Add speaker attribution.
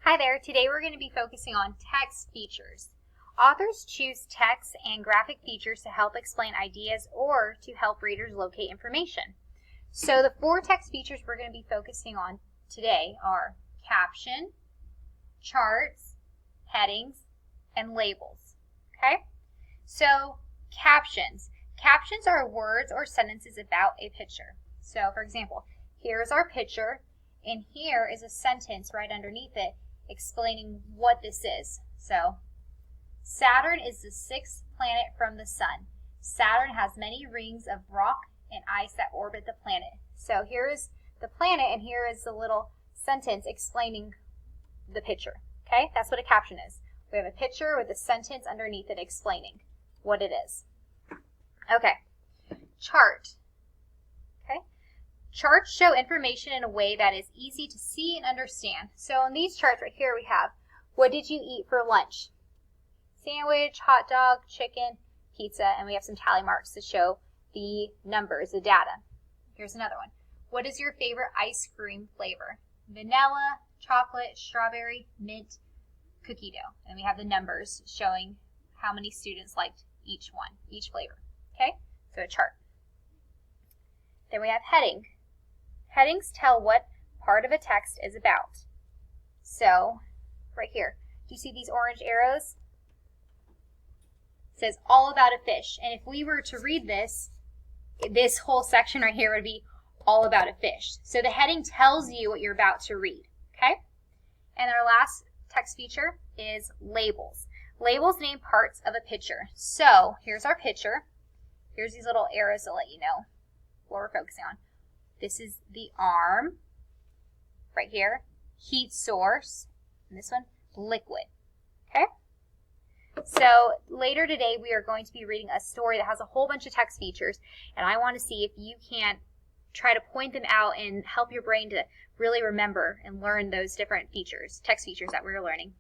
Speaker 1: Hi there, today we're going to be focusing on text features. Authors choose text and graphic features to help explain ideas or to help readers locate information. So the four text features we're going to be focusing on today are caption, charts, headings, and labels. Okay? So captions. Captions are words or sentences about a picture. So for example, here's our picture and here is a sentence right underneath it explaining what this is. So, Saturn is the sixth planet from the sun. Saturn has many rings of rock and ice that orbit the planet. So here is the planet and here is the little sentence explaining the picture. Okay, that's what a caption is. We have a picture with a sentence underneath it explaining what it is. Okay, chart. Okay. Charts show information in a way that is easy to see and understand. So in these charts right here we have, what did you eat for lunch? Sandwich, hot dog, chicken, pizza, and we have some tally marks to show the numbers, the data. Here's another one. What is your favorite ice cream flavor? Vanilla, chocolate, strawberry, mint, cookie dough. And we have the numbers showing how many students liked each one, each flavor. Okay, so a chart. Then we have heading. Headings tell what part of a text is about. So, right here, do you see these orange arrows? It says all about a fish. And if we were to read this whole section right here would be all about a fish. So the heading tells you what you're about to read, okay? And our last text feature is labels. Labels name parts of a picture. So, here's our picture. Here's these little arrows to let you know what we're focusing on. This is the arm, right here, heat source, and this one, liquid, okay? So later today we are going to be reading a story that has a whole bunch of text features, and I want to see if you can try to point them out and help your brain to really remember and learn those different features, text features that we're learning.